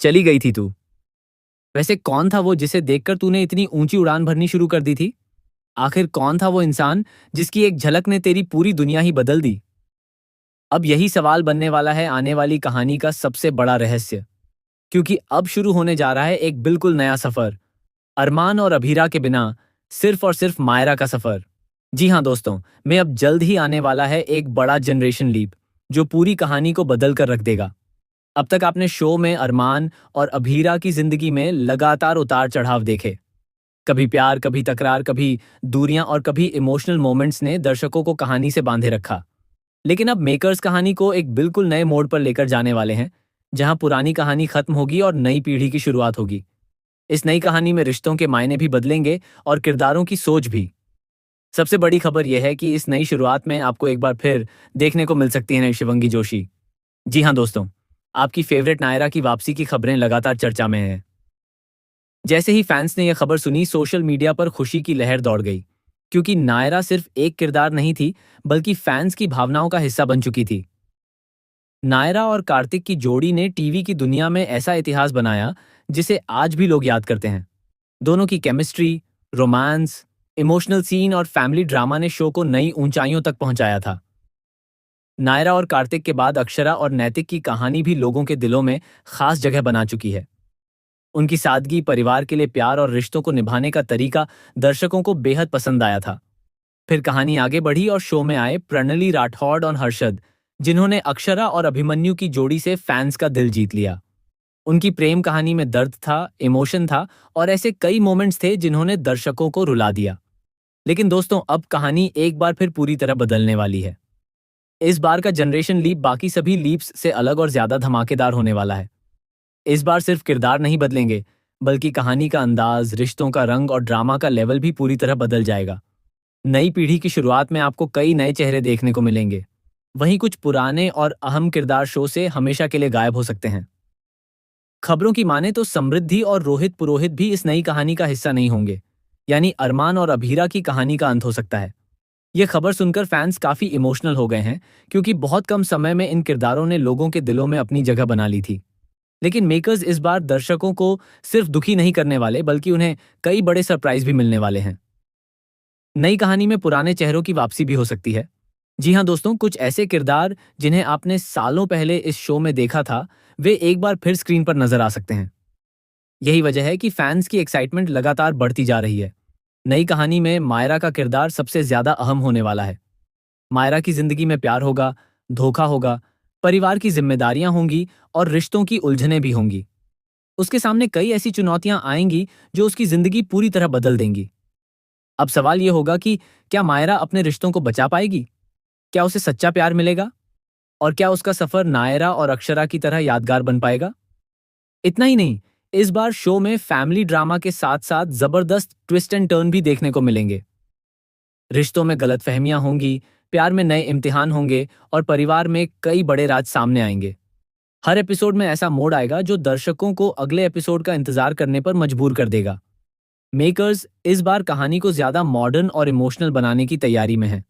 चली गई थी तू। वैसे कौन था वो जिसे देखकर तूने इतनी ऊंची उड़ान भरनी शुरू कर दी थी? आखिर कौन था वो इंसान जिसकी एक झलक ने तेरी पूरी दुनिया ही बदल दी? अब यही सवाल बनने वाला है आने वाली कहानी का सबसे बड़ा रहस्य, क्योंकि अब शुरू होने जा रहा है एक बिल्कुल नया सफर। अरमान और अभीरा के बिना सिर्फ और सिर्फ मायरा का सफर। जी हाँ दोस्तों, मैं अब जल्द ही आने वाला है एक बड़ा जनरेशन लीप जो पूरी कहानी को बदल कर रख देगा। अब तक आपने शो में अरमान और अभीरा की जिंदगी में लगातार उतार चढ़ाव देखे। कभी प्यार, कभी तकरार, कभी दूरियां और कभी इमोशनल मोमेंट्स ने दर्शकों को कहानी से बांधे रखा। लेकिन अब मेकर्स कहानी को एक बिल्कुल नए मोड़ पर लेकर जाने वाले हैं, जहां पुरानी कहानी खत्म होगी और नई पीढ़ी की शुरुआत होगी। इस नई कहानी में रिश्तों के मायने भी बदलेंगे और किरदारों की सोच भी। सबसे बड़ी खबर यह है कि इस नई शुरुआत में आपको एक बार फिर देखने को मिल सकती है नई शिवंगी जोशी। जी हाँ दोस्तों, आपकी फेवरेट नायरा की वापसी की खबरें लगातार चर्चा में हैं। जैसे ही फैंस ने यह खबर सुनी, सोशल मीडिया पर खुशी की लहर दौड़ गई, क्योंकि नायरा सिर्फ एक किरदार नहीं थी, बल्कि फैंस की भावनाओं का हिस्सा बन चुकी थी। नायरा और कार्तिक की जोड़ी ने टीवी की दुनिया में ऐसा इतिहास बनाया जिसे आज भी लोग याद करते हैं। दोनों की केमिस्ट्री, रोमांस, इमोशनल सीन और फैमिली ड्रामा ने शो को नई ऊंचाइयों तक पहुंचाया था। नायरा और कार्तिक के बाद अक्षरा और नैतिक की कहानी भी लोगों के दिलों में खास जगह बना चुकी है। उनकी सादगी, परिवार के लिए प्यार और रिश्तों को निभाने का तरीका दर्शकों को बेहद पसंद आया था। फिर कहानी आगे बढ़ी और शो में आए प्रणली राठौड़ और हर्षद, जिन्होंने अक्षरा और अभिमन्यु की जोड़ी से फैंस का दिल जीत लिया। उनकी प्रेम कहानी में दर्द था, इमोशन था और ऐसे कई मोमेंट्स थे जिन्होंने दर्शकों को रुला दिया। लेकिन दोस्तों, अब कहानी एक बार फिर पूरी तरह बदलने वाली है। इस बार का जनरेशन लीप बाकी सभी लीप्स से अलग और ज्यादा धमाकेदार होने वाला है। इस बार सिर्फ किरदार नहीं बदलेंगे, बल्कि कहानी का अंदाज, रिश्तों का रंग और ड्रामा का लेवल भी पूरी तरह बदल जाएगा। नई पीढ़ी की शुरुआत में आपको कई नए चेहरे देखने को मिलेंगे। वहीं कुछ पुराने और अहम किरदार शो से हमेशा के लिए गायब हो सकते हैं। खबरों की माने तो समृद्धि और रोहित पुरोहित भी इस नई कहानी का हिस्सा नहीं होंगे, यानी अरमान और अभीरा की कहानी का अंत हो सकता है। यह खबर सुनकर फैंस काफी इमोशनल हो गए हैं, क्योंकि बहुत कम समय में इन किरदारों ने लोगों के दिलों में अपनी जगह बना ली थी। लेकिन मेकर्स इस बार दर्शकों को सिर्फ दुखी नहीं करने वाले, बल्कि उन्हें कई बड़े सरप्राइज भी मिलने वाले हैं। नई कहानी में पुराने चेहरों की वापसी भी हो सकती है। जी हाँ दोस्तों, कुछ ऐसे किरदार जिन्हें आपने सालों पहले इस शो में देखा था, वे एक बार फिर स्क्रीन पर नजर आ सकते हैं। यही वजह है कि फैंस की एक्साइटमेंट लगातार बढ़ती जा रही है। नई कहानी में मायरा का किरदार सबसे ज्यादा अहम होने वाला है। मायरा की जिंदगी में प्यार होगा, धोखा होगा, परिवार की जिम्मेदारियां होंगी और रिश्तों की उलझनें भी होंगी। उसके सामने कई ऐसी चुनौतियां आएंगी जो उसकी जिंदगी पूरी तरह बदल देंगी। अब सवाल यह होगा कि क्या मायरा अपने रिश्तों को बचा पाएगी? क्या उसे सच्चा प्यार मिलेगा? और क्या उसका सफर नायरा और अक्षरा की तरह यादगार बन पाएगा? इतना ही नहीं, इस बार शो में फैमिली ड्रामा के साथ साथ जबरदस्त ट्विस्ट एंड टर्न भी देखने को मिलेंगे। रिश्तों में गलतफहमियां होंगी, प्यार में नए इम्तिहान होंगे और परिवार में कई बड़े राज सामने आएंगे। हर एपिसोड में ऐसा मोड़ आएगा जो दर्शकों को अगले एपिसोड का इंतजार करने पर मजबूर कर देगा। मेकर्स इस बार कहानी को ज्यादा मॉडर्न और इमोशनल बनाने की तैयारी में हैं।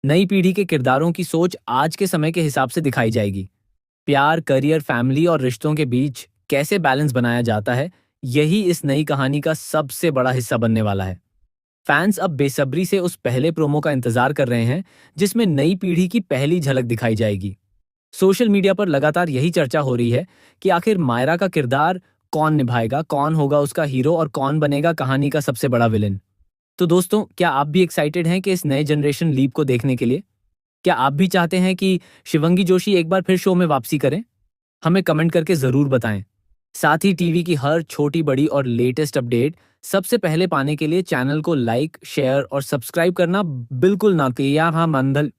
नई पीढ़ी के किरदारों की सोच आज के समय के हिसाब से दिखाई जाएगी। प्यार, करियर, फैमिली और रिश्तों के बीच कैसे बैलेंस बनाया जाता है, यही इस नई कहानी का सबसे बड़ा हिस्सा बनने वाला है। फैंस अब बेसब्री से उस पहले प्रोमो का इंतजार कर रहे हैं, जिसमें नई पीढ़ी की पहली झलक दिखाई जाएगी। सोशल मीडिया पर लगातार यही चर्चा हो रही है कि आखिर मायरा का किरदार कौन निभाएगा, कौन होगा उसका हीरो और कौन बनेगा कहानी का सबसे बड़ा विलेन। तो दोस्तों, क्या आप भी एक्साइटेड हैं कि इस नए जनरेशन लीप को देखने के लिए? क्या आप भी चाहते हैं कि शिवंगी जोशी एक बार फिर शो में वापसी करें? हमें कमेंट करके जरूर बताएं। साथ ही टीवी की हर छोटी बड़ी और लेटेस्ट अपडेट सबसे पहले पाने के लिए चैनल को लाइक, शेयर और सब्सक्राइब करना बिल्कुल ना भूलिए। हाँ, मंदल